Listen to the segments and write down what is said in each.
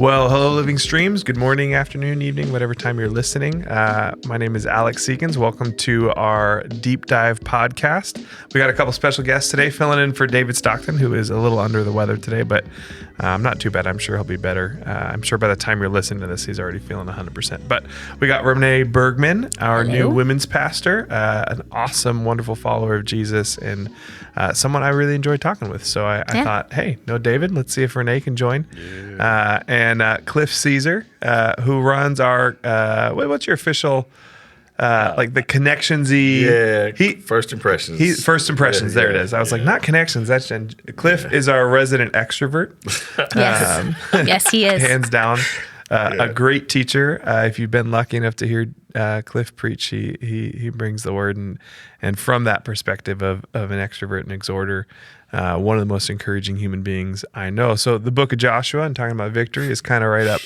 Well, hello, Living Streams. Good morning, afternoon, evening, whatever time you're listening. My name is Alec Seekins. Welcome to our Deep Dive podcast. We got a couple special guests today, filling in for David Stockton, who is a little under the weather today, but not too bad. I'm sure he'll be better. I'm sure by the time you're listening to this, he's already feeling 100%. But we got Renee Bergmen, our new women's pastor, an awesome, wonderful follower of Jesus, and someone I really enjoyed talking with. So I thought, hey, no David, let's see if Renee can join. Yeah. And Cliff Cesar, who runs our, what's your official, like the Connections-y? Yeah, First Impressions. First Impressions, there it is. I was like, not Connections. That's Cliff is our resident extrovert. Yes, yes, he is. Hands down. A great teacher. If you've been lucky enough to hear Cliff preach, he brings the word, and from that perspective of an extrovert and exhorter, one of the most encouraging human beings I know. So the book of Joshua and talking about victory is kind of right up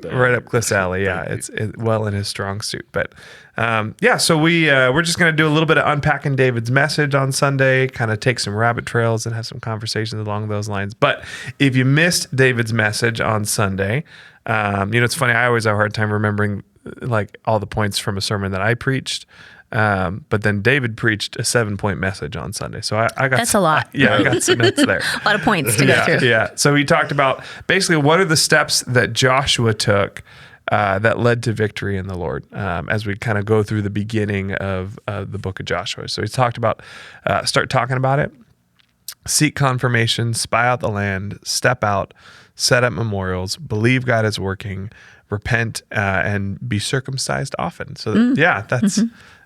there, right up Cliff's alley. Yeah, it's well in his strong suit. But so we're just going to do a little bit of unpacking David's message on Sunday, kind of take some rabbit trails and have some conversations along those lines. But if you missed David's message on Sunday, it's funny. I always have a hard time remembering like all the points from a sermon that I preached. But then David preached a 7-point message on Sunday. So I got that's a lot. Yeah, I got some notes there. A lot of points to go through. Yeah. So he talked about basically what are the steps that Joshua took that led to victory in the Lord as we kind of go through the beginning of the book of Joshua. So he talked about start talking about it, seek confirmation, spy out the land, step out, set up memorials, believe God is working, repent, and be circumcised often. So that's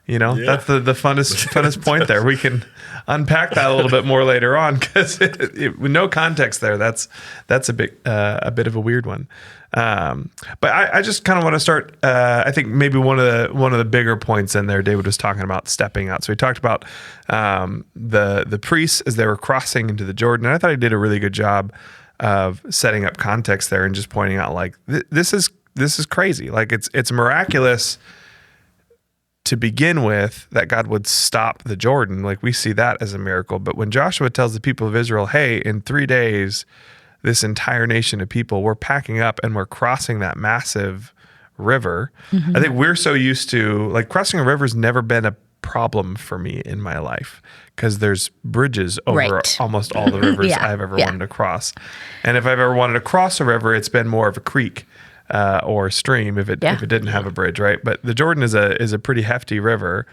that's the funnest point there. We can unpack that a little bit more later on because with no context there, that's a bit of a weird one. But I just kind of want to start. I think maybe one of the bigger points in there, David was talking about stepping out. So he talked about the priests as they were crossing into the Jordan. And I thought he did a really good job of setting up context there and just pointing out like this is crazy. Like it's miraculous to begin with that God would stop the Jordan. Like we see that as a miracle. But when Joshua tells the people of Israel, hey, in 3 days, this entire nation of people, we're packing up and we're crossing that massive river. Mm-hmm. I think we're so used to, like, crossing a river's never been a problem for me in my life because there's bridges over almost all the rivers I've ever wanted to cross. And if I've ever wanted to cross a river, it's been more of a creek or a stream if it didn't have a bridge, right? But the Jordan is a pretty hefty river.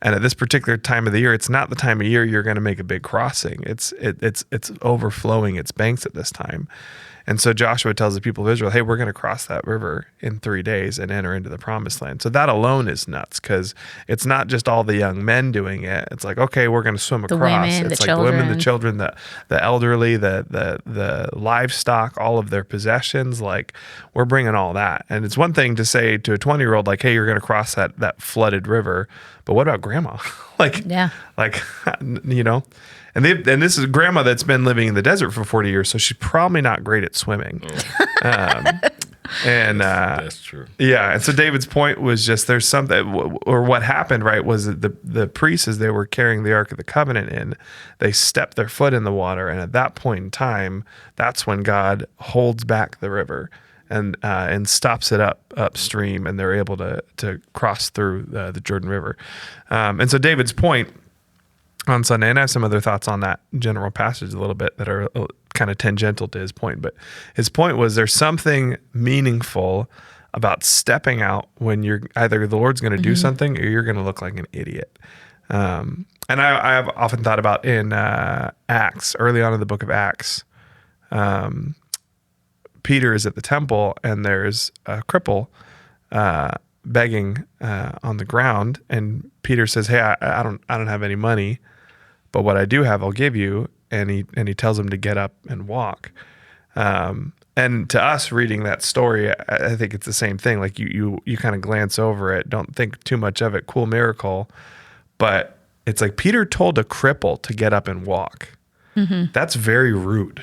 And at this particular time of the year, it's not the time of year you're going to make a big crossing. It's overflowing its banks at this time. And so Joshua tells the people of Israel, hey, we're going to cross that river in 3 days and enter into the promised land. So that alone is nuts because it's not just all the young men doing it. It's like, okay, we're going to swim across. Women, it's the like children. the women, the children, the elderly, the livestock, all of their possessions. Like we're bringing all that. And it's one thing to say to a 20-year-old, like, hey, you're going to cross that flooded river. But what about grandma? And this is a grandma that's been living in the desert for 40 years, so she's probably not great at swimming. That's true. Yeah, and so David's point was just there's something, or what happened, right, was that the priests, as they were carrying the Ark of the Covenant in, they stepped their foot in the water, and at that point in time, that's when God holds back the river and stops it upstream, and they're able to cross through the Jordan River. And so David's point on Sunday, and I have some other thoughts on that general passage a little bit that are kind of tangential to his point, but his point was there's something meaningful about stepping out when you're either the Lord's going to do something or you're going to look like an idiot. And I have often thought about in Acts, early on in the book of Acts, Peter is at the temple and there's a cripple begging on the ground, and Peter says, hey, I don't have any money, but what I do have, I'll give you. And he tells him to get up and walk. And to us reading that story, I think it's the same thing. Like you kind of glance over it, don't think too much of it. Cool miracle, but it's like Peter told a cripple to get up and walk. Mm-hmm. That's very rude.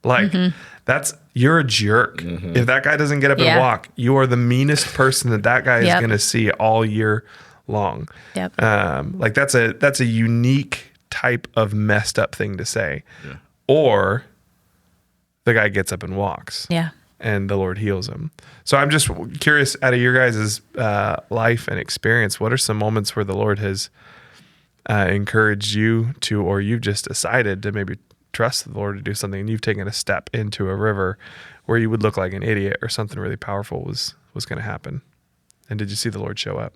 You're a jerk. Mm-hmm. If that guy doesn't get up and walk, you are the meanest person that guy is going to see all year long. Yep. That's a unique type of messed up thing to say. Yeah. Or the guy gets up and walks. Yeah. and the Lord heals him. So I'm just curious, out of your guys' life and experience, what are some moments where the Lord has encouraged you to, or you've just decided to maybe trust the Lord to do something, and you've taken a step into a river where you would look like an idiot or something really powerful was going to happen? And did you see the Lord show up?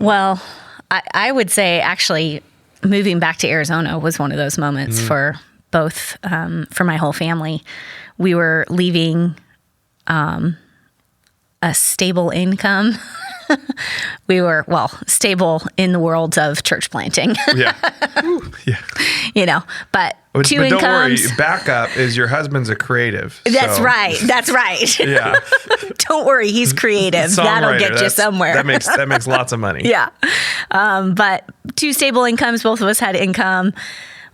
Well, I would say actually moving back to Arizona was one of those moments for both, for my whole family. We were leaving a stable income. We were, stable in the world of church planting. Yeah. Yeah. But But two don't incomes. worry, backup is your husband's a creative. That's so- right. That's right. Yeah. Don't worry, he's creative. That'll Songwriter, get you somewhere. That makes lots of money. Yeah. But two stable incomes, both of us had income.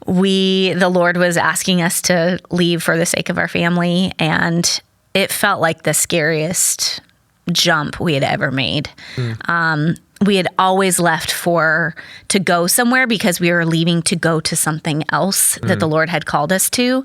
The Lord was asking us to leave for the sake of our family, and it felt like the scariest jump we had ever made. We had always left to go somewhere because we were leaving to go to something else that the Lord had called us to.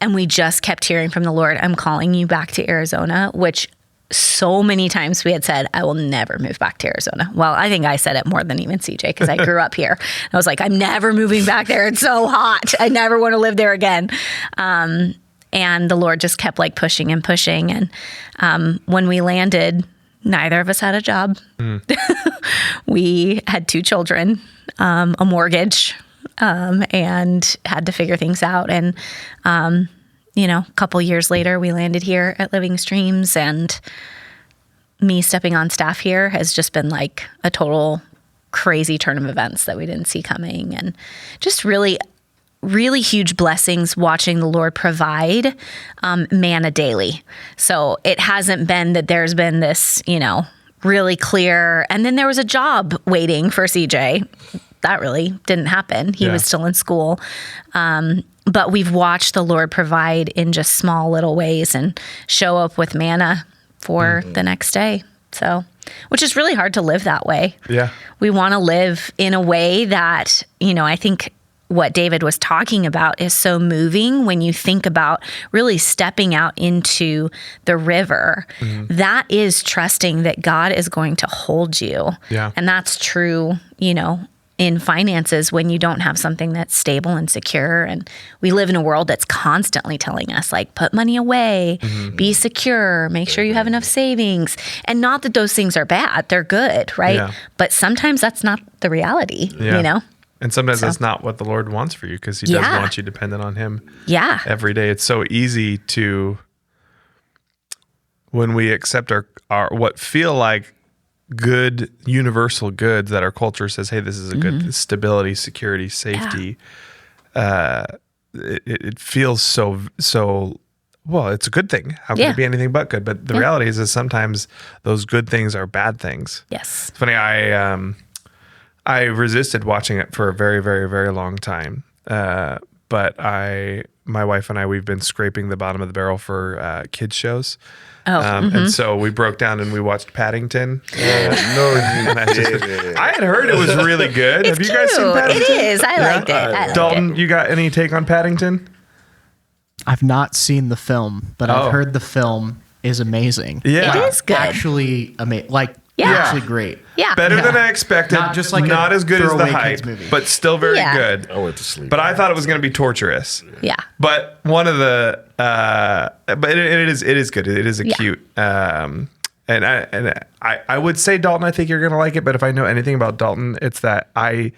And we just kept hearing from the Lord, I'm calling you back to Arizona, which so many times we had said, I will never move back to Arizona. Well, I think I said it more than even CJ because I grew up here. I was like, I'm never moving back there. It's so hot. I never want to live there again. And the Lord just kept like pushing and pushing. And when we landed, neither of us had a job. We had 2 children, a mortgage, and had to figure things out. And, a couple years later, we landed here at Living Streams, and me stepping on staff here has just been like a total crazy turn of events that we didn't see coming. And just really, really huge blessings watching the Lord provide manna daily. So it hasn't been that there's been this, really clear, and then there was a job waiting for CJ. That really didn't happen. He was still in school. But we've watched the Lord provide in just small little ways and show up with manna for the next day. So, which is really hard to live that way. Yeah. We want to live in a way that, I think what David was talking about is so moving when you think about really stepping out into the river. That is trusting that God is going to hold you. Yeah. And that's true, in finances when you don't have something that's stable and secure. And we live in a world that's constantly telling us, like, put money away, be secure, make sure you have enough savings. And not that those things are bad, they're good, right? Yeah. But sometimes that's not the reality, And sometimes that's not what the Lord wants for you, because he does want you dependent on him every day. It's so easy to, when we accept our what feel like good universal goods that our culture says, hey, this is a good stability, security, safety. It feels so well, it's a good thing. How can it be anything but good? But the reality is sometimes those good things are bad things. Yes. It's funny. I resisted watching it for a very, very, very long time. But my wife and I, we've been scraping the bottom of the barrel for kids shows. And so we broke down and we watched Paddington. I had heard it was really good. It's Have you guys seen Paddington? It is. I liked it. I liked Dalton, you got any take on Paddington? I've not seen the film, but I've heard the film is amazing. Yeah. It is good. Actually amazing. Yeah. Actually great. Yeah. Better than I expected. Not just like not a as good as the throwaway hype, kids movie. but still very good. I went to sleep. But I thought it was going to be torturous. Yeah. But one of the, but it is good. It is a cute, and I would say, Dalton, I think you're going to like it. But if I know anything about Dalton, it's that I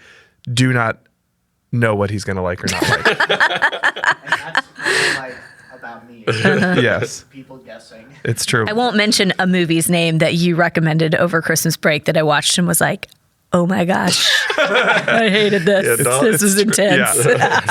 do not know what he's going to like or not like. And that's really like about me. Yes. People guessing. It's true. I won't mention a movie's name that you recommended over Christmas break that I watched and was like, oh my gosh, I hated this. This is intense. Yeah.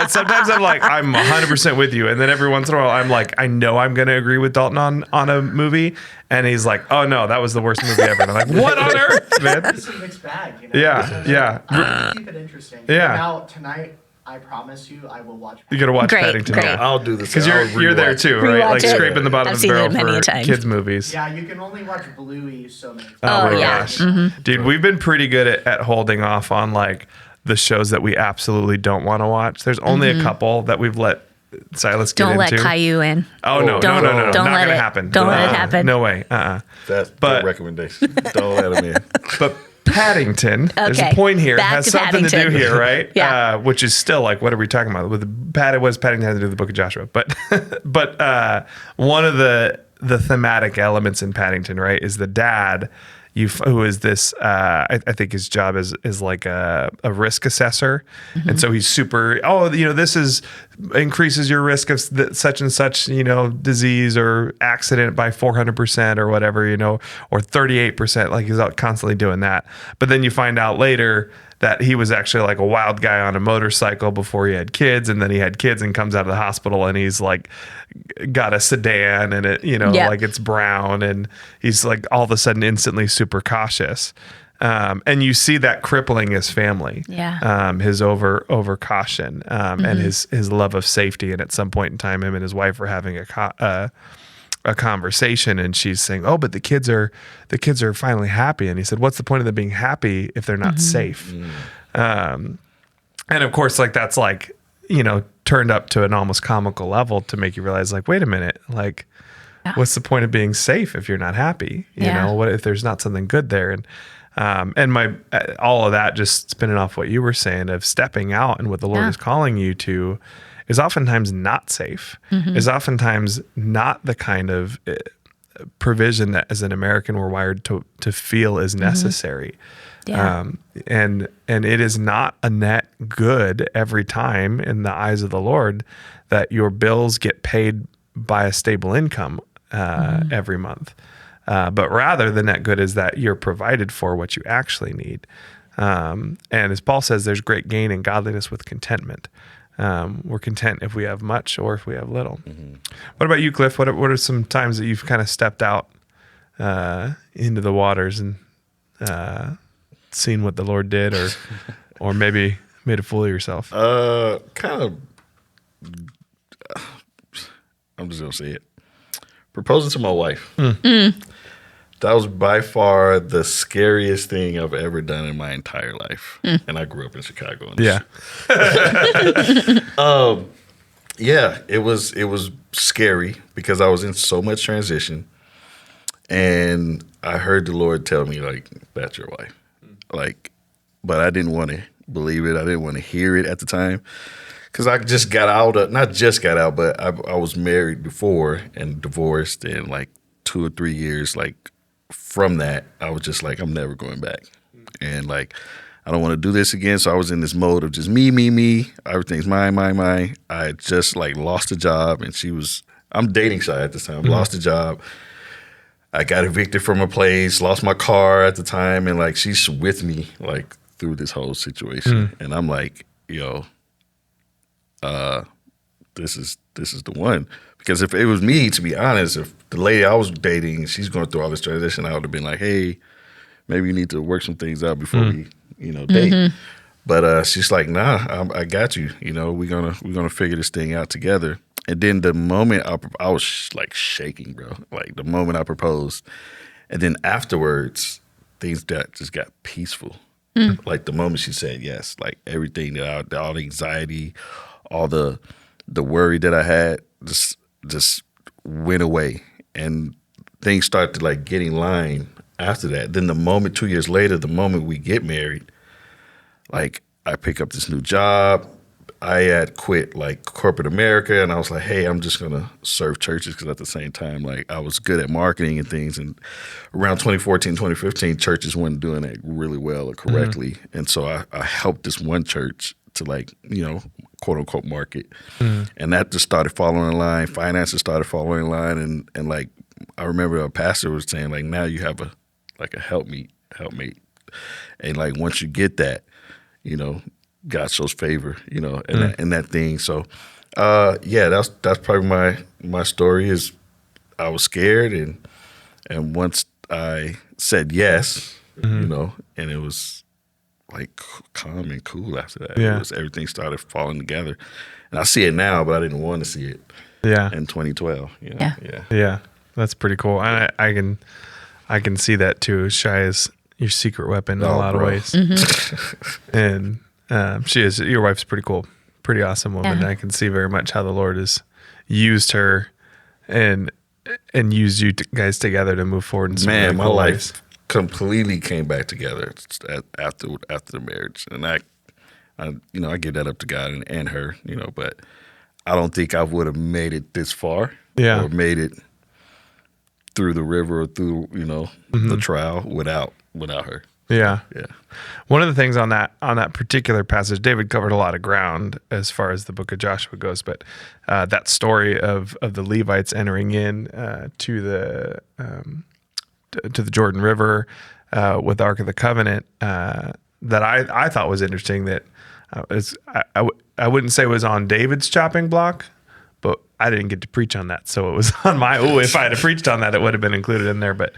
Sometimes I'm like, I'm 100% with you. And then every once in a while, I'm like, I know I'm going to agree with Dalton on a movie. And he's like, oh no, that was the worst movie ever. And I'm like, what on earth, man? It's a mixed bag. Yeah. Keep it interesting. Yeah. Now, tonight, I promise you, I will watch. You got to watch Great, Paddington. great. I'll do this. Because you're there too, right? Rewatch Like it. scraping the bottom I've of the seen it barrel many for times. kids movies. Yeah, you can only watch Bluey so many times. Oh my yeah. gosh. Dude, we've been pretty good at holding off on like the shows that we absolutely don't want to watch. There's only a couple that we've let Silas get Don't let into? Caillou in. Oh, no. Don't Not let going to it- happen. don't let it happen. No way. That's But- good recommendation. Don't let him in. But Paddington, there's a Okay, point here, back has to something to do Paddington. here, right? Yeah. Which is still like, what are we talking about? What does Paddington have to do with the book of Joshua? But one of the thematic elements in Paddington, right, is the dad, who is this, I think his job is like a risk assessor. Mm-hmm. And so he's super, this increases your risk of such and such, disease or accident by 400% or whatever, or 38%. Like he's out constantly doing that. But then you find out later that he was actually like a wild guy on a motorcycle before he had kids, and then he had kids and comes out of the hospital and he's like got a sedan and it, like it's brown, and he's like all of a sudden instantly super cautious. And you see that crippling his family. Yeah. His over caution, and his love of safety. And at some point in time, him and his wife are having a conversation, and she's saying, "Oh, but the kids are finally happy." And he said, "What's the point of them being happy if they're not safe?" And of course, like that's like, turned up to an almost comical level to make you realize, like, wait a minute, like, what's the point of being safe if you're not happy? What if there's not something good there? And my all of that, just spinning off what you were saying of stepping out and what the Lord is calling you to, is oftentimes not safe, is oftentimes not the kind of provision that as an American we're wired to feel is necessary. Yeah. And it is not a net good every time in the eyes of the Lord that your bills get paid by a stable income every month. But rather the net good is that you're provided for what you actually need. And as Paul says, there's great gain in godliness with contentment. We're content if we have much or if we have little. What about you, Cliff? What are some times that you've kind of stepped out into the waters and seen what the Lord did, or maybe made a fool of yourself? Kind of. I'm just gonna say it. Proposing to my wife. That was by far the scariest thing I've ever done in my entire life. And I grew up in Chicago. Yeah. Yeah, it was scary because I was in so much transition, and I heard the Lord tell me, like, that's your wife. Like, but I didn't want to believe it. I didn't want to hear it at the time because I just got out. Not just got out, but I was married before and divorced, and like 2 or 3 years, like, from that, I was just like, I'm never going back. And like, I don't want to do this again. So I was in this mode of just me. Everything's mine. I just like lost a job, and I'm dating shy at this time. Lost a job. I got evicted from a place, lost my car at the time. And like, she's with me like through this whole situation. And I'm like, yo, this is the one. Because if it was me, to be honest, if the lady I was dating, she's going through all this transition, I would have been like, hey, maybe you need to work some things out before we, date. But she's like, nah, I got you. We're gonna figure this thing out together. And then the moment I was like shaking, bro. Like the moment I proposed, and then afterwards, things just got peaceful. Like the moment she said yes, like everything all the anxiety, all the worry that I had just went away, and things started to like get in line after that. Then the moment 2 years later, the moment we get married, like I pick up this new job. I had quit like corporate America, and I was like, hey, I'm just gonna serve churches, because at the same time, like I was good at marketing and things. And around 2014, 2015, churches weren't doing it really well or correctly. And so I helped this one church to like, quote unquote market. And that just started falling in line. Finances started falling in line. And like, I remember a pastor was saying like, now you have a helpmate. And like, once you get that, God shows favor, in that thing. So, yeah, that's probably my story is I was scared. And once I said yes, and it was like calm and cool after that. Yeah. Everything started falling together. And I see it now, but I didn't want to see it in 2012. Yeah. That's pretty cool. And I can see that too. Shy is your secret weapon in a lot of ways. And your wife's pretty cool pretty awesome woman. Yeah. I can see very much how the Lord has used her and used you guys together to move forward in some really my cool life ways. Completely came back together after the marriage, and I give that up to God and her, but I don't think I would have made it this far, or made it through the river or through the trial without her. Yeah. Yeah. One of the things on that particular passage, David covered a lot of ground as far as the book of Joshua goes, but that story of the Levites entering in to the Jordan River with the Ark of the Covenant, that I thought was interesting. That I wouldn't say it was on David's chopping block, but I didn't get to preach on that, so it was on my. If I had preached on that, it would have been included in there, but.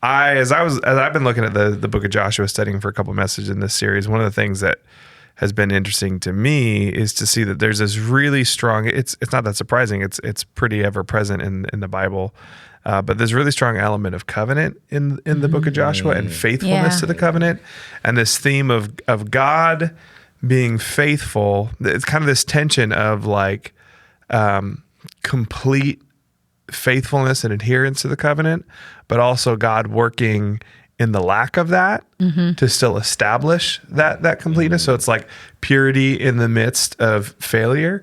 As I've been looking at the book of Joshua, studying for a couple of messages in this series, one of the things that has been interesting to me is to see that there's this really strong. It's not that surprising. It's pretty ever present in the Bible, but there's a really strong element of covenant in the book of Joshua and faithfulness to the covenant, and this theme of God being faithful. It's kind of this tension of like complete faithfulness and adherence to the covenant, but also God working in the lack of that to still establish that completeness. So it's like purity in the midst of failure,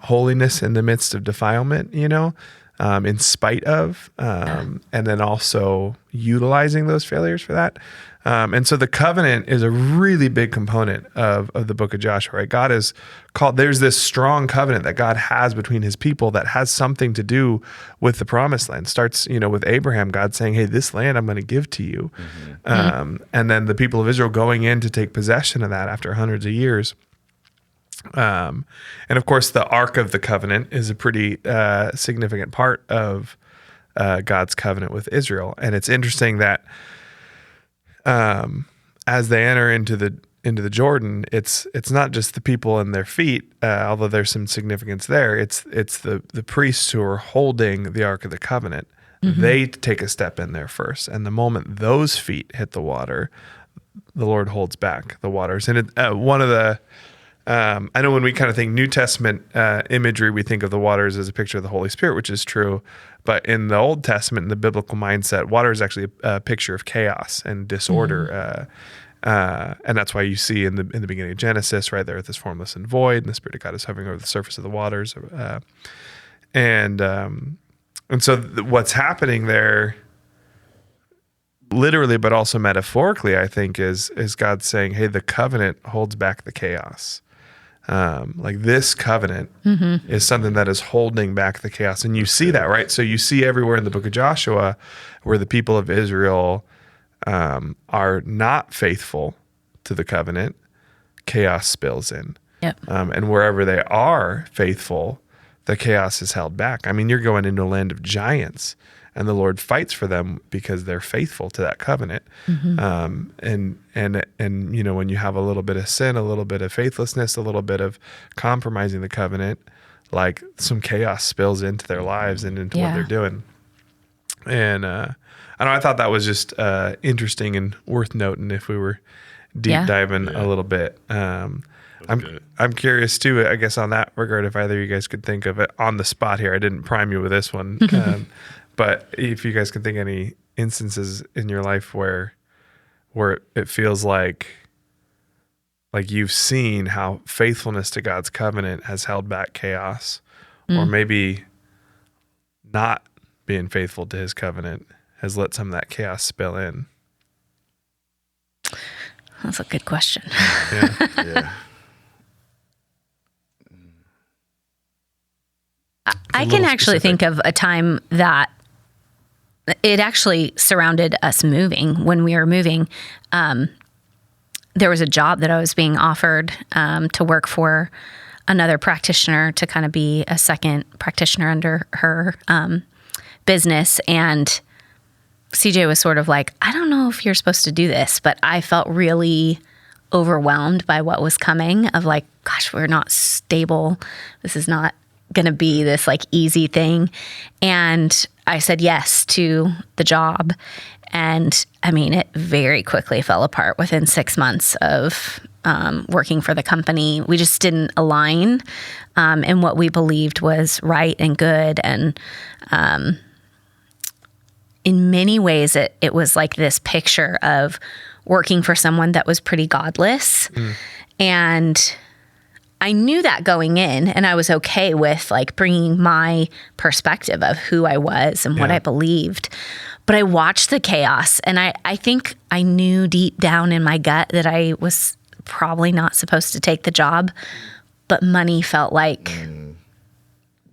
holiness in the midst of defilement, in spite of, and then also utilizing those failures for that. And so the covenant is a really big component of the book of Joshua, right? God is called, there's this strong covenant that God has between his people that has something to do with the promised land. Starts, with Abraham, God saying, hey, this land I'm going to give to you. And then the people of Israel going in to take possession of that after hundreds of years. And of course, the Ark of the Covenant is a pretty significant part of God's covenant with Israel. And it's interesting that as they enter into the Jordan, it's not just the people and their feet, although there's some significance there. It's the priests who are holding the Ark of the Covenant. They take a step in there first, and the moment those feet hit the water, the Lord holds back the waters. And one of the I know when we kind of think New Testament imagery, we think of the waters as a picture of the Holy Spirit, which is true. But in the Old Testament, in the biblical mindset, water is actually a picture of chaos and disorder. And that's why you see in the beginning of Genesis, right, the earth is formless and void, and the Spirit of God is hovering over the surface of the waters. And so what's happening there, literally, but also metaphorically, I think, is God saying, hey, the covenant holds back the chaos. Like this covenant is something that is holding back the chaos. And you see that, right? So you see everywhere in the book of Joshua where the people of Israel are not faithful to the covenant, chaos spills in. Yep. And wherever they are faithful, the chaos is held back. I mean, you're going into a land of giants, and the Lord fights for them because they're faithful to that covenant. And when you have a little bit of sin, a little bit of faithlessness, a little bit of compromising the covenant, like some chaos spills into their lives and into what they're doing. And I thought that was just interesting and worth noting if we were deep diving a little bit. I'm curious too, I guess, on that regard, if either of you guys could think of it on the spot here. I didn't prime you with this one. But if you guys can think any instances in your life where it feels like you've seen how faithfulness to God's covenant has held back chaos, or maybe not being faithful to his covenant has let some of that chaos spill in. That's a good question. Yeah. I can actually think of a time that it actually surrounded us moving. When we were moving, there was a job that I was being offered to work for another practitioner, to kind of be a second practitioner under her business. And CJ was sort of like, I don't know if you're supposed to do this, but I felt really overwhelmed by what was coming of like, gosh, we're not stable. This is not going to be this like easy thing. And I said yes to the job. And I mean, it very quickly fell apart within 6 months of working for the company. We just didn't align in what we believed was right and good. And in many ways, it was like this picture of working for someone that was pretty godless. And I knew that going in, and I was okay with like bringing my perspective of who I was and what I believed. But I watched the chaos, and I think I knew deep down in my gut that I was probably not supposed to take the job, but money felt like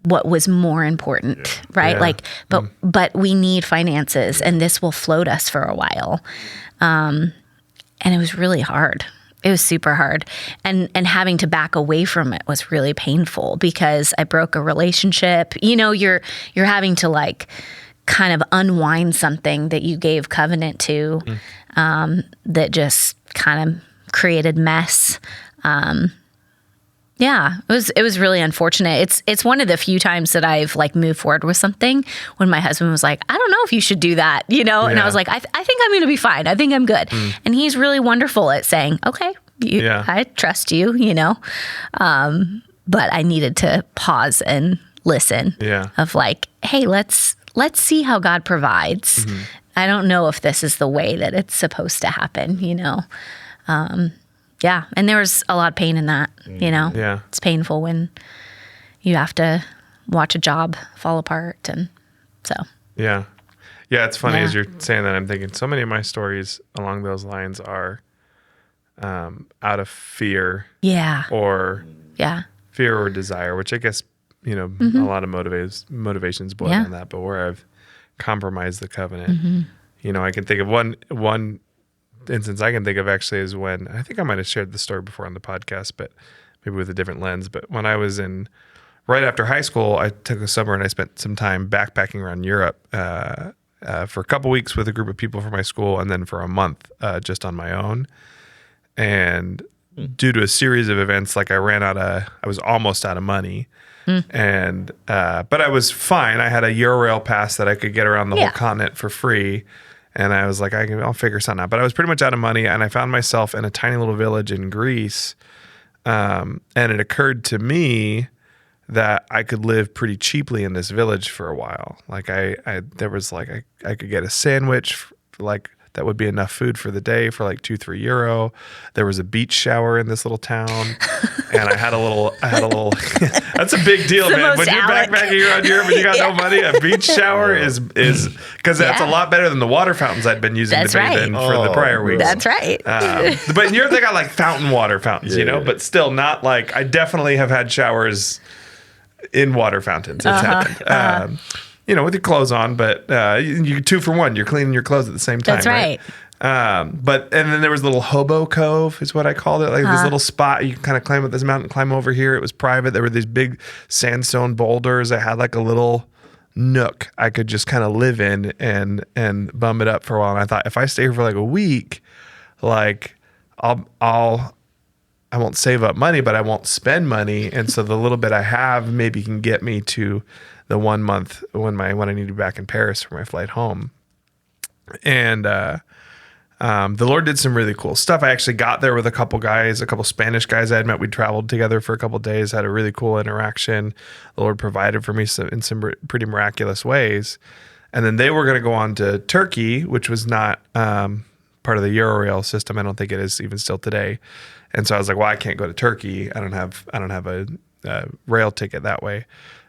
what was more important, right? Yeah. Like, but we need finances, and this will float us for a while. And it was really hard. It was super hard. And having to back away from it was really painful because I broke a relationship. You know, you're having to like kind of unwind something that you gave covenant to, that just kind of created mess. Yeah, it was really unfortunate. It's one of the few times that I've like moved forward with something when my husband was like, I don't know if you should do that, you know? And I was like, I think I'm going to be fine. I think I'm good. And he's really wonderful at saying, okay, I trust you, you know? But I needed to pause and listen of like, hey, let's see how God provides. I don't know if this is the way that it's supposed to happen, you know? Yeah. And there was a lot of pain in that, you know? Yeah. It's painful when you have to watch a job fall apart. And so. Yeah. Yeah. It's funny as you're saying that, I'm thinking so many of my stories along those lines are out of fear. Yeah. Or fear or desire, which I guess, you know, a lot of motivations boil on that, but where I've compromised the covenant, you know, I can think of one instance I can think of actually is when, I think I might have shared the story before on the podcast, but maybe with a different lens. But when I was right after high school, I took a summer and I spent some time backpacking around Europe for a couple weeks with a group of people from my school, and then for a month just on my own. And due to a series of events, like I was almost out of money. And but I was fine. I had a Eurail pass that I could get around the whole continent for free. And I was like, I'll figure something out. But I was pretty much out of money, and I found myself in a tiny little village in Greece. And it occurred to me that I could live pretty cheaply in this village for a while. Like I could get a sandwich like that would be enough food for the day for like €2-3. There was a beach shower in this little town, and I had a little. That's a big deal, man. When you're backpacking around Europe and you got no money, a beach shower is because that's a lot better than the water fountains I'd been using to bathe in for the prior weeks. That's right. But in Europe they got like fountain water fountains, you know, but still not like, I definitely have had showers in water fountains. It's happened. You know, with your clothes on, but you 2 for 1. You're cleaning your clothes at the same time. That's right. And then there was a little hobo cove, is what I called it. Like this little spot you can kind of climb up this mountain, climb over here. It was private. There were these big sandstone boulders. I had like a little nook I could just kind of live in and bum it up for a while. And I thought, if I stay here for like a week, like I won't save up money, but I won't spend money. And so the little bit I have maybe can get me to the 1 month when I need to be back in Paris for my flight home. And the Lord did some really cool stuff. I actually got there with a couple Spanish guys I had met. We traveled together for a couple of days, had a really cool interaction. The Lord provided for me in some pretty miraculous ways. And then they were going to go on to Turkey, which was not part of the Eurail system. I don't think it is even still today. And so I was like, well, I can't go to Turkey. I don't have a rail ticket that way.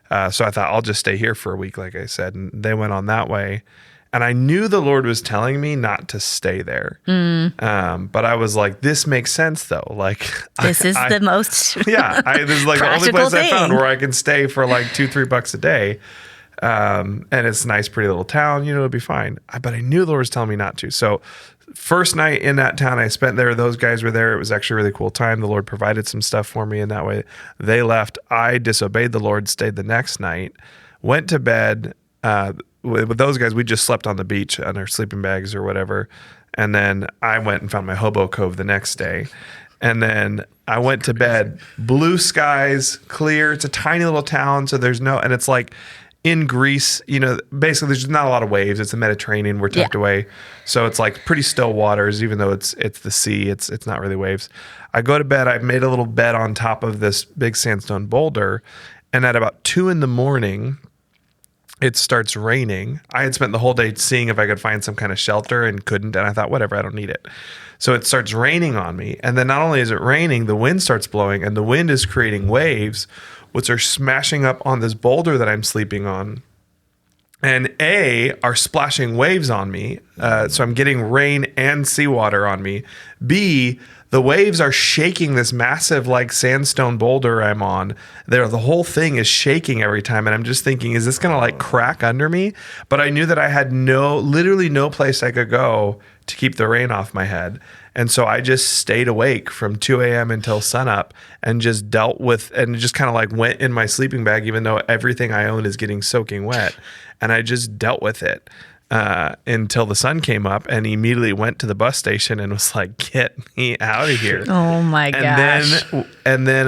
So I thought I'll just stay here for a week, like I said. And they went on that way. And I knew the Lord was telling me not to stay there. But I was like, this makes sense though. Like this is the most this is like the only place I found where I can stay for like $2-3 a day. And it's a nice, pretty little town, you know, it'll be fine. But I knew the Lord was telling me not to. So first night in that town I spent there, those guys were there. It was actually a really cool time. The Lord provided some stuff for me in that way. They left. I disobeyed the Lord, stayed the next night, went to bed. With those guys, we just slept on the beach on our sleeping bags or whatever. And then I went and found my hobo cove the next day. And then I went to bed, blue skies, clear. It's a tiny little town. So and it's like in Greece, basically there's not a lot of waves. It's the Mediterranean. We're tucked away. So it's like pretty still waters, even though it's the sea. It's not really waves. I go to bed. I made a little bed on top of this big sandstone boulder. And at about 2 a.m, it starts raining. I had spent the whole day seeing if I could find some kind of shelter and couldn't. And I thought, whatever, I don't need it. So it starts raining on me. And then not only is it raining, the wind starts blowing, and the wind is creating waves, which are smashing up on this boulder that I'm sleeping on. And are splashing waves on me. So I'm getting rain and seawater on me. B, the waves are shaking this massive like sandstone boulder I'm on. The whole thing is shaking every time. And I'm just thinking, is this going to like crack under me? But I knew that I had literally no place I could go to keep the rain off my head. And so I just stayed awake from 2 a.m. until sunup and just dealt with, and just kind of like went in my sleeping bag, even though everything I own is getting soaking wet. And I just dealt with it until the sun came up, and immediately went to the bus station and was like, get me out of here. Oh my gosh. And then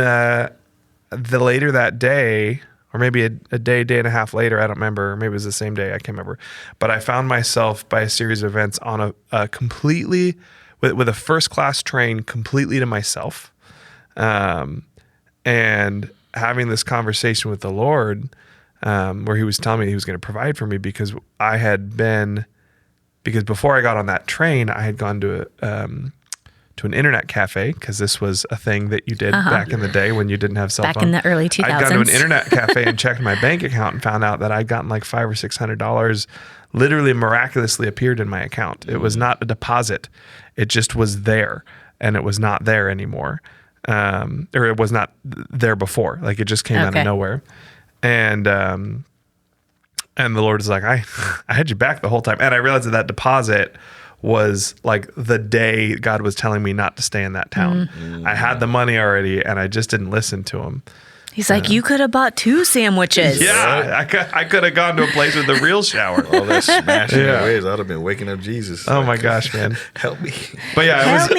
the later that day, or maybe a day and a half later, I don't remember. Maybe it was the same day. I can't remember. But I found myself by a series of events on a completely, with a first class train completely to myself, and having this conversation with the Lord, where he was telling me he was going to provide for me, because before I got on that train, I had gone to an internet cafe, because this was a thing that you did back in the day when you didn't have cell phone. Back in the early 2000s. I'd gone to an internet cafe and checked my bank account and found out that I'd gotten like $500 or $600 literally miraculously appeared in my account. It was not a deposit. It just was there, and it was not there anymore. Or it was not there before. Like it just came out of nowhere. And the Lord is like, I had you back the whole time. And I realized that deposit was like the day God was telling me not to stay in that town. I had the money already, and I just didn't listen to him. He's like, you could have bought 2 sandwiches. Yeah, I could have gone to a place with a real shower. All that smashing waves, I'd have been waking up Jesus. Oh my gosh, man. Help me. But yeah, Help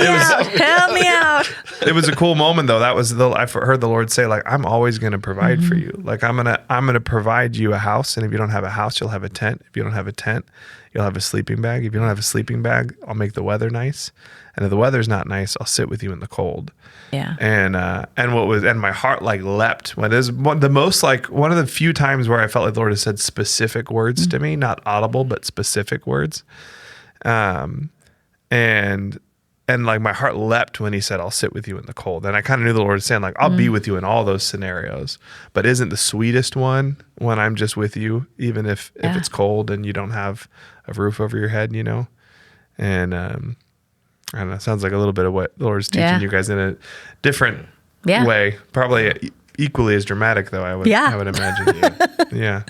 me out. It was a cool moment though. I've heard the Lord say, like, I'm always going to provide for you. Like I'm going to provide you a house. And if you don't have a house, you'll have a tent. If you don't have a tent, you'll have a sleeping bag. If you don't have a sleeping bag, I'll make the weather nice. And if the weather's not nice, I'll sit with you in the cold. Yeah. And my heart like leapt when there's one of the few times where I felt like the Lord has said specific words to me, not audible, but specific words. And like my heart leapt when he said, I'll sit with you in the cold. And I kind of knew the Lord was saying, like, I'll be with you in all those scenarios, but isn't the sweetest one when I'm just with you, even if it's cold and you don't have a roof over your head, And, I don't know. It sounds like a little bit of what the Lord's teaching you guys in a different way. Probably equally as dramatic, though. I would imagine. Yeah.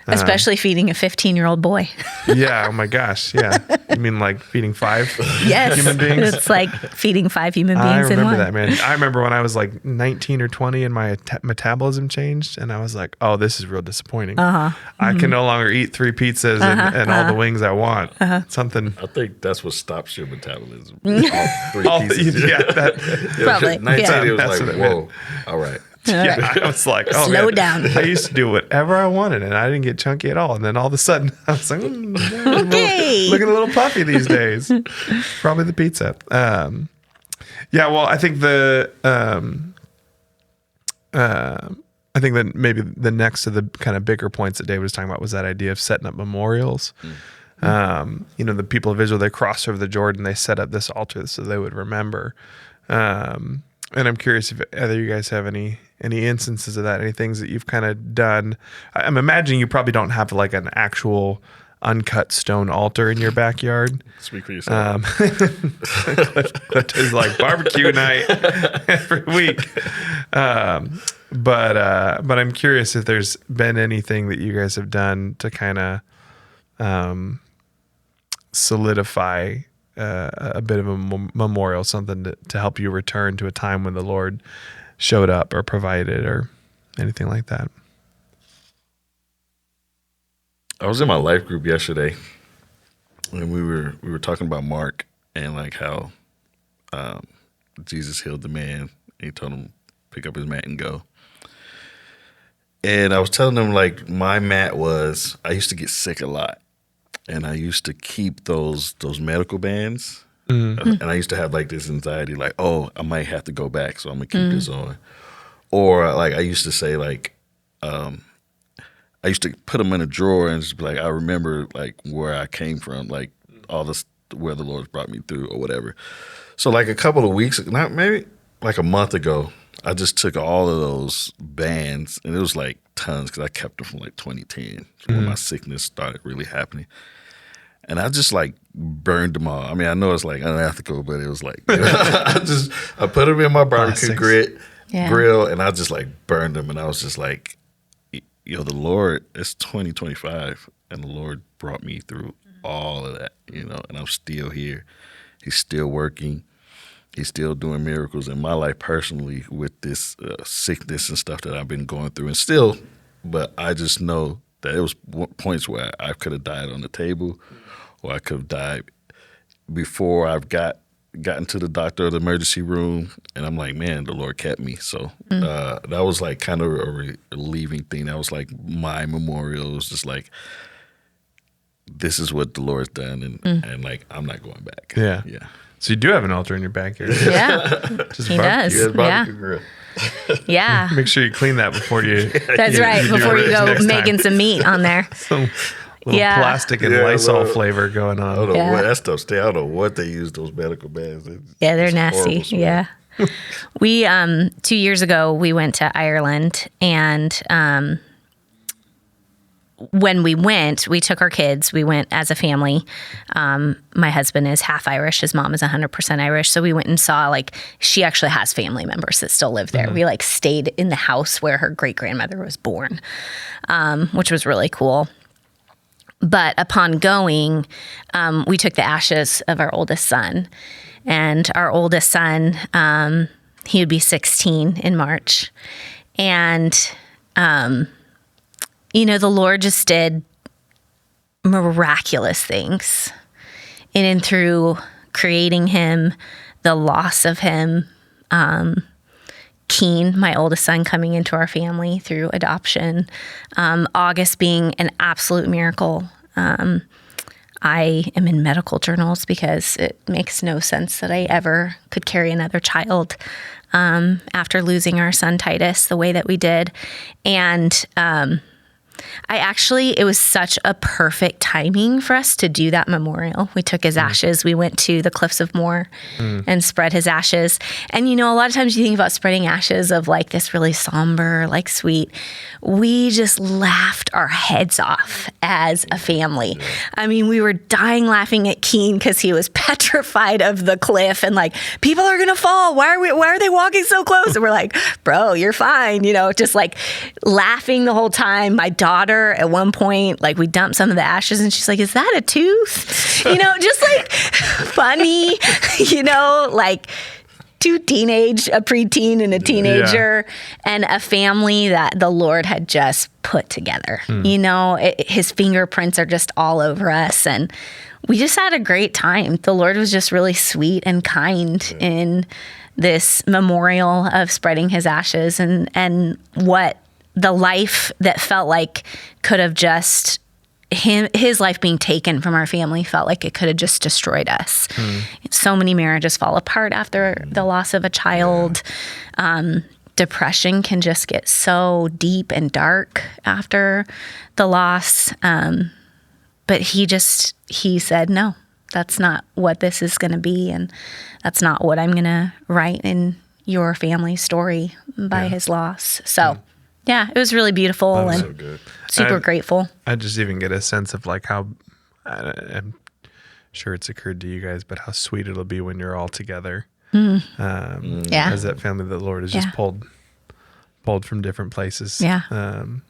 Especially feeding a 15-year-old boy. Yeah. Oh my gosh. Yeah. You mean like feeding 5 human beings? It's like feeding 5 human beings I in one. remember that, man. I remember when I was like 19 or 20 and my metabolism changed, and I was like, oh, this is real disappointing. I can no longer eat 3 pizzas and all the wings I want. Something. I think that's what stops your metabolism. All 3 pieces. Probably. 19, it was like, whoa, all right. Yeah, I was like, oh, slow man. down. I used to do whatever I wanted, and I didn't get chunky at all. And then all of a sudden, I was like, looking a little puffy these days. Probably the pizza. Well, I think I think that maybe the next of the kind of bigger points that David was talking about was that idea of setting up memorials. The people of Israel, they crossed over the Jordan, they set up this altar so they would remember. And I'm curious if either you guys have any instances of that, any things that you've kind of done. I'm imagining you probably don't have like an actual uncut stone altar in your backyard. Speak for yourself. Cliff is like barbecue night every week. But I'm curious if there's been anything that you guys have done to kind of solidify a bit of a memorial, something to help you return to a time when the Lord showed up or provided or anything like that. I was in my life group yesterday, and we were talking about Mark and like how Jesus healed the man. And he told him pick up his mat and go. And I was telling them, like, my mat was, I used to get sick a lot. And I used to keep those medical bands. And I used to have, like, this anxiety, like, oh, I might have to go back, so I'm going to keep this on. Or, like, I used to say, like, I used to put them in a drawer and just be like, I remember, like, where I came from, like, all this, where the Lord's brought me through or whatever. So, like, a couple of weeks, not maybe like a month ago, I just took all of those bands, and it was like tons because I kept them from like 2010 when my sickness started really happening. And I just like burned them all. I mean, I know it's like unethical, but it was like, I put them in my barbecue grill, and I just like burned them. And I was just like, the Lord, it's 2025, and the Lord brought me through all of that, and I'm still here. He's still working. He's still doing miracles in my life personally with this sickness and stuff that I've been going through, and still. But I just know that it was points where I could have died on the table, or I could have died before I've gotten to the doctor or the emergency room. And I'm like, man, the Lord kept me. So that was like kind of a relieving thing. That was like my memorial. It was just like, this is what the Lord's done, and like I'm not going back. Yeah. So you do have an altar in your backyard. Yeah, Just he barbecue. does. Yeah. Grill. Yeah. Make sure you clean that before you. That's right. Before you go making some meat on there. Some little plastic and Lysol flavor going on. I don't know what that stuff stay. I don't know what they use those medical bands. They're nasty. Yeah. We 2 years ago we went to Ireland, and when we went, we took our kids. We went as a family. My husband is half Irish. His mom is 100% Irish. So we went and saw, like, she actually has family members that still live there. We like stayed in the house where her great grandmother was born, which was really cool. But upon going, we took the ashes of our oldest son, and our oldest son, he would be 16 in March. And, the Lord just did miraculous things in and through creating him, the loss of him, Keen, my oldest son, coming into our family through adoption, August being an absolute miracle. I am in medical journals because it makes no sense that I ever could carry another child after losing our son Titus the way that we did. And it was such a perfect timing for us to do that memorial. We took his ashes. We went to the Cliffs of Moher and spread his ashes. And, a lot of times you think about spreading ashes of like this really somber, like sweet. We just laughed our heads off as a family. I mean, we were dying laughing at Keen because he was petrified of the cliff and like, people are going to fall. Why are they walking so close? And we're like, bro, you're fine. Just like laughing the whole time. My daughter at one point, like we dumped some of the ashes and she's like, is that a tooth? Just like funny, like a preteen and a teenager and a family that the Lord had just put together. His fingerprints are just all over us, and we just had a great time. The Lord was just really sweet and kind in this memorial of spreading his ashes, and what the life that felt like could have just his life being taken from our family felt like it could have just destroyed us. So many marriages fall apart after the loss of a child. Depression can just get so deep and dark after the loss. But he said, no, that's not what this is going to be. And that's not what I'm going to write in your family story by his loss. So yeah, it was really beautiful and so good. Super grateful. I just even get a sense of like how, I'm sure it's occurred to you guys, but how sweet it'll be when you're all together. As that family that the Lord has just pulled from different places. And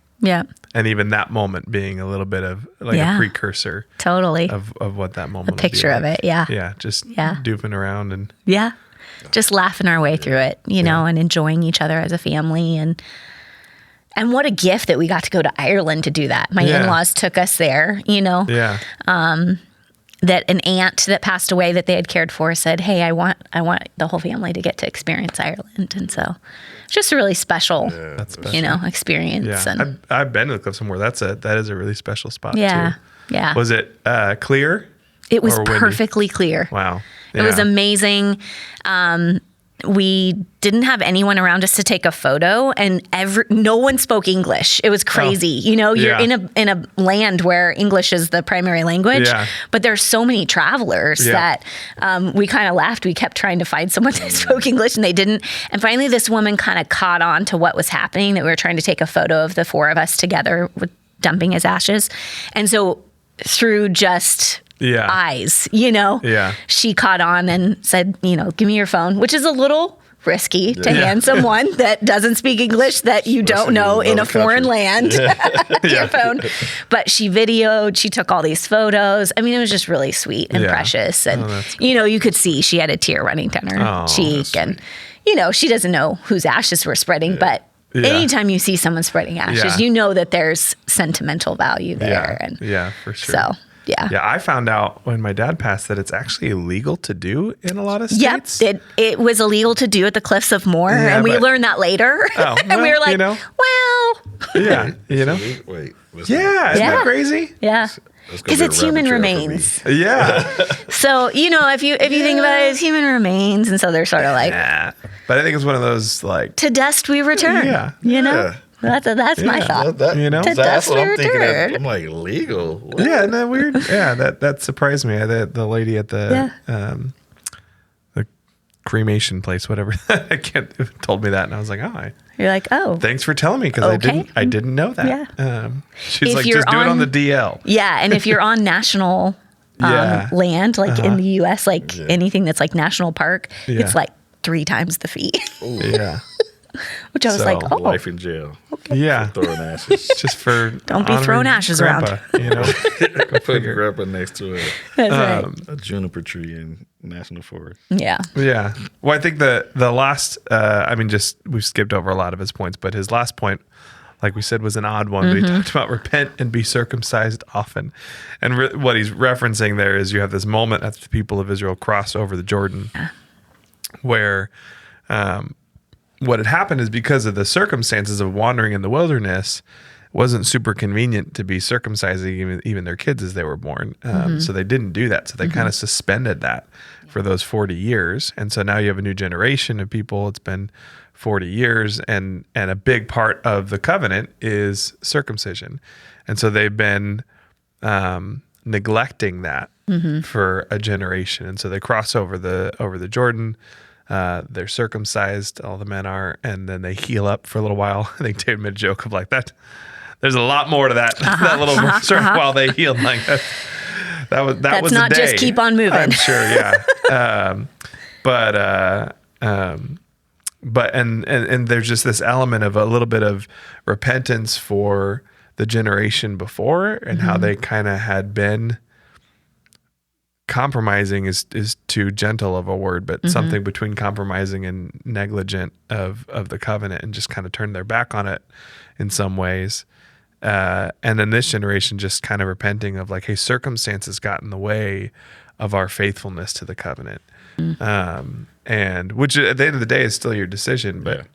even that moment being a little bit of like a precursor. Totally. Of what that moment a picture will of be like. it. Yeah. Yeah. Just doofing around and. Yeah. Just laughing our way through it, and enjoying each other as a family. And what a gift that we got to go to Ireland to do that. My in-laws took us there, that an aunt that passed away that they had cared for said, "Hey, I want the whole family to get to experience Ireland." And so it's just a really special, experience. Yeah. And I've been to the cliff somewhere. That is a really special spot too. Yeah. Was it clear? It was or windy? perfectly clear. Wow. It was amazing. We didn't have anyone around us to take a photo, and no one spoke English. It was crazy. You're in a land where English is the primary language, but there's so many travelers that we kind of laughed. We kept trying to find someone that spoke English, and they didn't. And finally, this woman kind of caught on to what was happening, that we were trying to take a photo of the four of us together with dumping his ashes. And so through just eyes, she caught on and said, give me your phone, which is a little risky to hand someone that doesn't speak English that you don't know in a foreign land your phone. But she videoed, she took all these photos. I mean, it was just really sweet and precious. And, you could see she had a tear running down her cheek. And, she doesn't know whose ashes were spreading, but anytime you see someone spreading ashes, you know that there's sentimental value there. And for sure. So, yeah, I found out when my dad passed that it's actually illegal to do in a lot of states. Yep, it was illegal to do at the Cliffs of Moher, and we learned that later. And we were like, well. Wait. Isn't that crazy? Yeah. Because it's human remains. Yeah. So, if you think about it, it's human remains. And so they're sort of like. But I think it's one of those like. To dust we return. Yeah. That's my thought. To that's dust what we I'm thinking. return. I'm like, legal? What? Yeah, isn't that weird? Yeah, that surprised me. The lady at the cremation place, whatever, told me that, and I was like, You're like, thanks for telling me, because I didn't know that. Yeah. She's like, just do it on the DL. Yeah, and if you're on national land, like in the U.S., like anything that's like national park, it's like 3 times the fee. Yeah. Which I was like, life in jail. Okay. Yeah. For throwing ashes. Just for don't be throwing ashes grandpa, around. Put your grandpa next to a juniper tree in National Forest. Yeah. Yeah. Well, I think the last, we've skipped over a lot of his points, but his last point, like we said, was an odd one. But he talked about repent and be circumcised often. And what he's referencing there is you have this moment as the people of Israel cross over the Jordan where what had happened is because of the circumstances of wandering in the wilderness, it wasn't super convenient to be circumcising even their kids as they were born. So they didn't do that. So they kind of suspended that for those 40 years. And so now you have a new generation of people. It's been 40 years, and a big part of the covenant is circumcision. And so they've been neglecting that for a generation. And so they cross over the Jordan. They're circumcised, all the men are, and then they heal up for a little while. I think David made a joke of like that. There's a lot more to that little verse while they healed. Like that was That's was not a day. just keep on moving. I'm sure, yeah. But there's just this element of a little bit of repentance for the generation before and how they kind of had been. Compromising is too gentle of a word, but something between compromising and negligent of the covenant, and just kind of turned their back on it in some ways. And then this generation just kind of repenting of like, hey, circumstances got in the way of our faithfulness to the covenant. And which at the end of the day is still your decision, but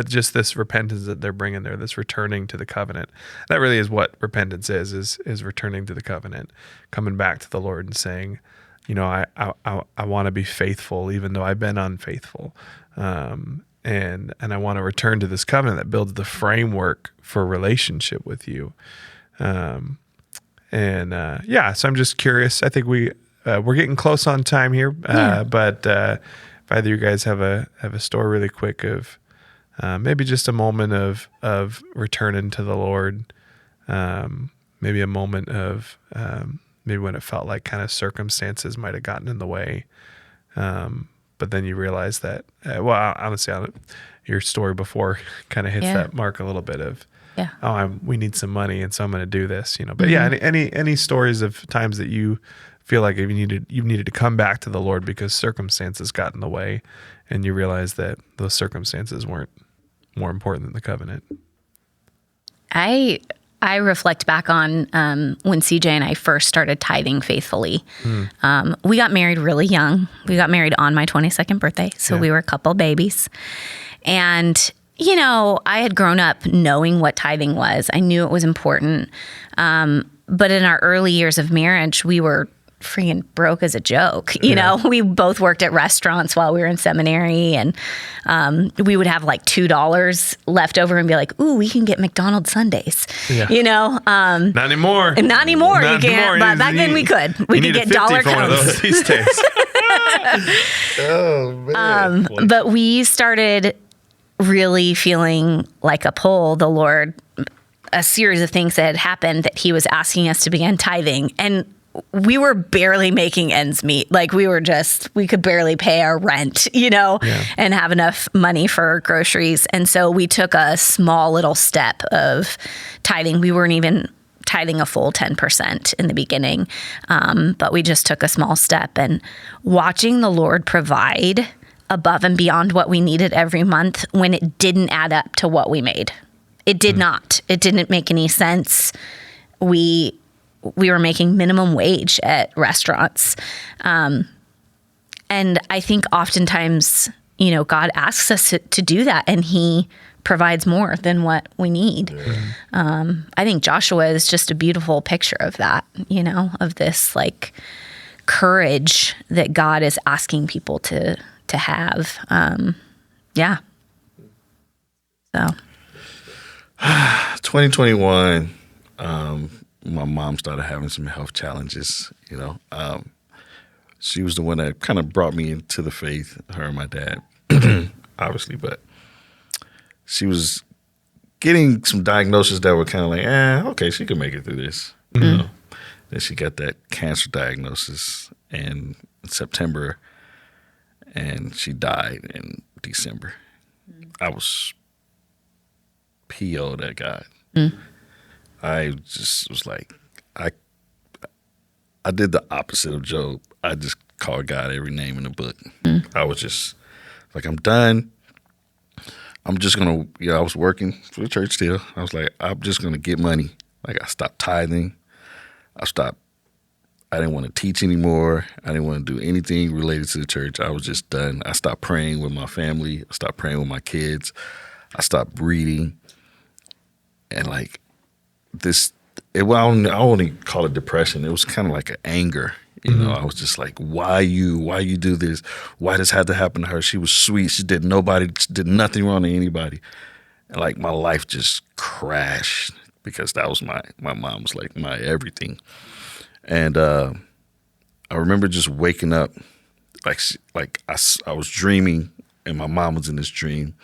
just this repentance that they're bringing there, this returning to the covenant, that really is what repentance is returning to the covenant, coming back to the Lord and saying, I want to be faithful even though I've been unfaithful, and I want to return to this covenant that builds the framework for relationship with you, so I'm just curious. I think we're getting close on time here, but if either of you guys have a story really quick of. Maybe just a moment of returning to the Lord. Maybe a moment of maybe when it felt like kind of circumstances might have gotten in the way. But then you realize that, honestly, your story before kind of hits that mark a little bit of, we need some money, and so I'm going to do this, But any stories of times that you feel like you needed to come back to the Lord because circumstances got in the way, and you realize that those circumstances weren't more important than the covenant. I I reflect back on when CJ and I first started tithing faithfully. We got married really young. We got married on my 22nd birthday, so we were a couple babies. And, you know, I had grown up knowing what tithing was. I knew it was important. But in our early years of marriage, we were freaking broke as a joke. You know, we both worked at restaurants while we were in seminary, and we would have like $2 left over and be like, ooh, we can get McDonald's Sundays. You know, not anymore. Not anymore. You can't. But back then we could. We could get dollar cones these days. Oh man! But we started really feeling like a pull. The Lord, a series of things that had happened that He was asking us to begin tithing, and we were barely making ends meet. Like we could barely pay our rent, you know, and have enough money for groceries. And so we took a small little step of tithing. We weren't even tithing a full 10% in the beginning. But we just took a small step, and watching the Lord provide above and beyond what we needed every month when it didn't add up to what we made. It did not. It didn't make any sense. We were making minimum wage at restaurants. And I think oftentimes, you know, God asks us to do that, and He provides more than what we need. I think Joshua is just a beautiful picture of that, you know, of this like courage that God is asking people to have. So 2021, my mom started having some health challenges, you know. She was the one that kind of brought me into the faith, her and my dad, obviously, but she was getting some diagnoses that were kind of like, okay, she could make it through this, you know. Then she got that cancer diagnosis in September, and she died in December. I was PO'd at God. I just was like, I did the opposite of Job. I just called God every name in the book. I was just like, I'm done. I'm just going to, I was working for the church still. I was like, I'm just going to get money. Like I stopped tithing. I didn't want to teach anymore. I didn't want to do anything related to the church. I was just done. I stopped praying with my family. I stopped praying with my kids. I stopped reading. And like this, I only call it depression. It was kind of like an anger. You know, I was just like, why you do this? Why this had to happen to her? She was sweet. She did nothing wrong to anybody. And like my life just crashed because that was my mom was like my everything. And I remember just waking up, like I was dreaming, and my mom was in this dream.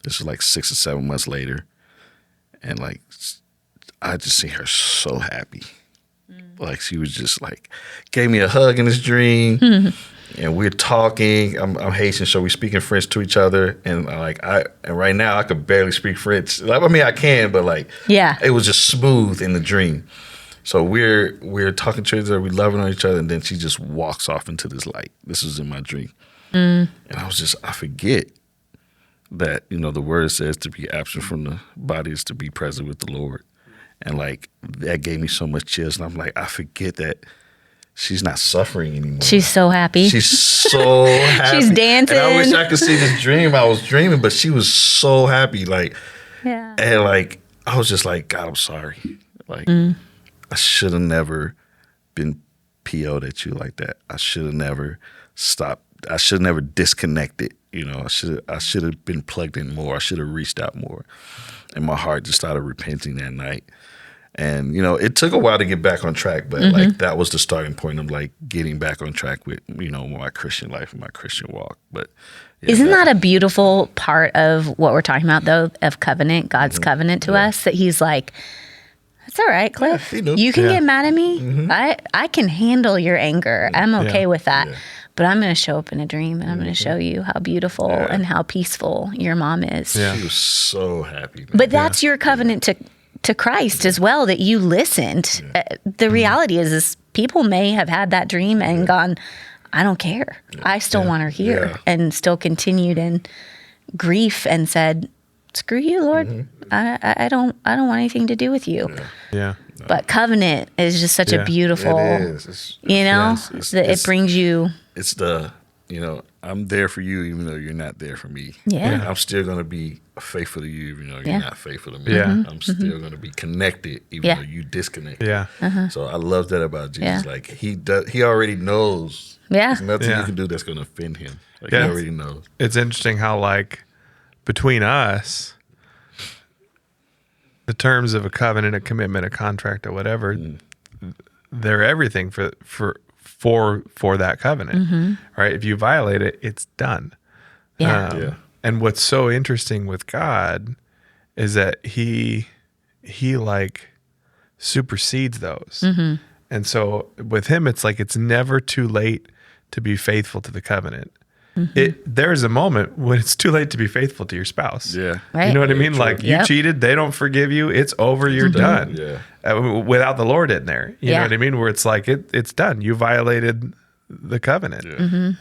This was like 6 or 7 months later, and like I just see her so happy, like she was just like gave me a hug in this dream, and we're talking. I'm Haitian, so we speaking French to each other, and and right now I could barely speak French. Like, I mean, I can, but like it was just smooth in the dream. So we're talking to each other, we loving on each other, and then she just walks off into this light. This was in my dream. And I forget that, you know, the word says to be absent from the body is to be present with the Lord. And like that gave me so much chills. And I'm like, I forget that she's not suffering anymore. She's so happy. She's so happy. She's dancing. And I wish I could see this dream I was dreaming, but she was so happy. Like, and like, I was just like, God, I'm sorry. Like, I should have never been PO'd at you like that. I should have never stopped. I should have never disconnected. You know, I should have been plugged in more. I should have reached out more. And my heart just started repenting that night. And, you know, it took a while to get back on track, but like that was the starting point of like getting back on track with, you know, my Christian life and my Christian walk. But isn't that a beautiful part of what we're talking about though, of covenant, God's covenant to us, that He's like, it's all right, Cliff. You can get mad at me. I can handle your anger. I'm okay with that. But I'm going to show up in a dream, and I'm going to show you how beautiful and how peaceful your mom is. She was so happy. Man. But that's your covenant to Christ as well, that you listened. The reality is people may have had that dream and gone, I don't care. I still want her here, and still continued in grief and said, screw you, Lord. I don't want anything to do with you. Yeah. But covenant is just such a beautiful, It is. it brings you. It's I'm there for you even though you're not there for me. Yeah. I'm still going to be faithful to you even though you're not faithful to me. Yeah. I'm still going to be connected even though you disconnect. Yeah. So I love that about Jesus. Yeah. Like he already knows. Yeah. There's nothing you can do that's going to offend him. Like he already knows. It's interesting how, like, between us, the terms of a covenant, a commitment, a contract, or whatever, they're everything for that covenant, right? If you violate it, it's done. Yeah. And what's so interesting with God is that he like supersedes those. And so with him, it's like it's never too late to be faithful to the covenant. There's a moment when it's too late to be faithful to your spouse. Yeah. Right. You know what I mean? True. Like you cheated, they don't forgive you. It's over. You're done. Yeah. Without the Lord in there. You know Yeah. what I mean? Where it's like, it's done. You violated the covenant.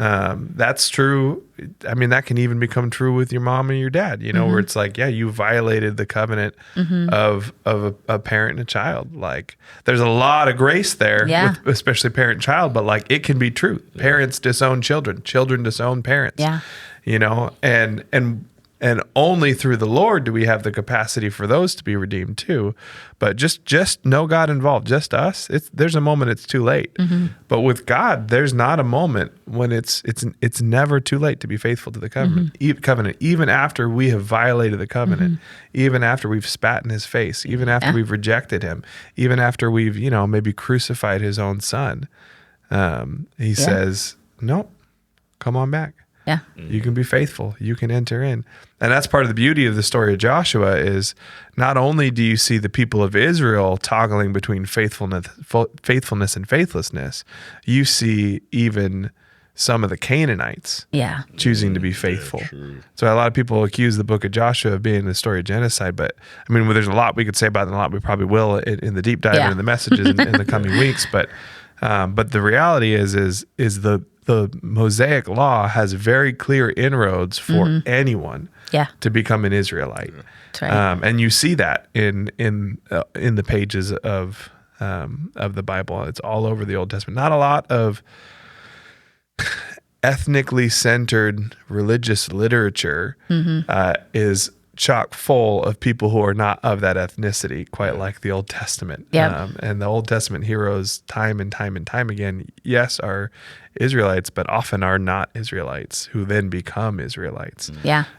That's true. I mean, that can even become true with your mom and your dad, where it's like, yeah, you violated the covenant of a parent and a child. Like there's a lot of grace there, with especially parent and child, but like it can be true. Parents disown children, children disown parents, and only through the Lord do we have the capacity for those to be redeemed too. But just no God involved, just us. There's a moment it's too late. But with God, there's not a moment when it's never too late to be faithful to the covenant. Even after we have violated the covenant, even after we've spat in his face, even after we've rejected him, even after we've maybe crucified his own son, he says, "Nope, come on back." Yeah. You can be faithful. You can enter in. And that's part of the beauty of the story of Joshua is not only do you see the people of Israel toggling between faithfulness and faithlessness, you see even some of the Canaanites choosing to be faithful. So a lot of people accuse the book of Joshua of being the story of genocide, but I mean, there's a lot we could say about it, and a lot we probably will in the deep dive and in the messages in the coming weeks. But the reality is the Mosaic law has very clear inroads for anyone to become an Israelite. That's right. And you see that in the pages of the Bible. It's all over the Old Testament. Not a lot of ethnically centered religious literature is chock full of people who are not of that ethnicity, quite like the Old Testament. And the Old Testament heroes, time and time and time again, yes, are Israelites, but often are not Israelites who then become Israelites.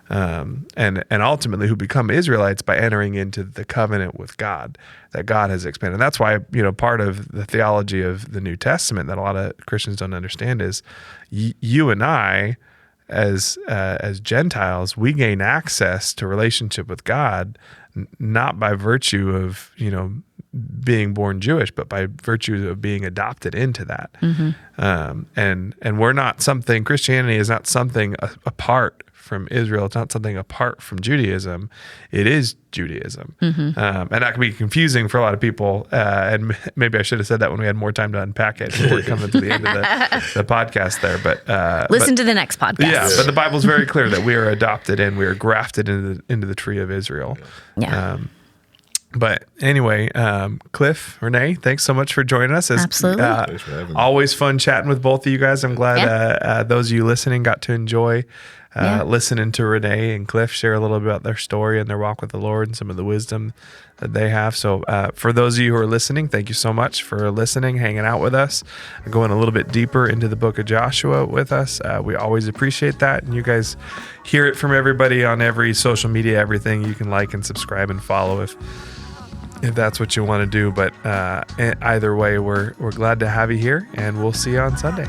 And ultimately who become Israelites by entering into the covenant with God that God has expanded. And that's why, part of the theology of the New Testament that a lot of Christians don't understand is you and I, as Gentiles, we gain access to relationship with God not by virtue of being born Jewish, but by virtue of being adopted into that. And we're not something. Christianity is not something apart from Israel. It's not something apart from Judaism. It is Judaism. And that can be confusing for a lot of people. And maybe I should have said that when we had more time to unpack it. We're coming to the end of the podcast there. But listen to the next podcast. Yeah, but the Bible's very clear that we are adopted and we are grafted into the tree of Israel. But anyway, Cliff, Renee, thanks so much for joining us. Absolutely. Thanks for having me. Always fun chatting with both of you guys. I'm glad those of you listening got to enjoy listening to Renee and Cliff share a little bit about their story and their walk with the Lord and some of the wisdom that they have. So for those of you who are listening, thank you so much for listening, hanging out with us, going a little bit deeper into the book of Joshua with us. We always appreciate that. And you guys hear it from everybody on every social media, everything. You can like and subscribe and follow if that's what you want to do. But either way, we're glad to have you here, and we'll see you on Sunday.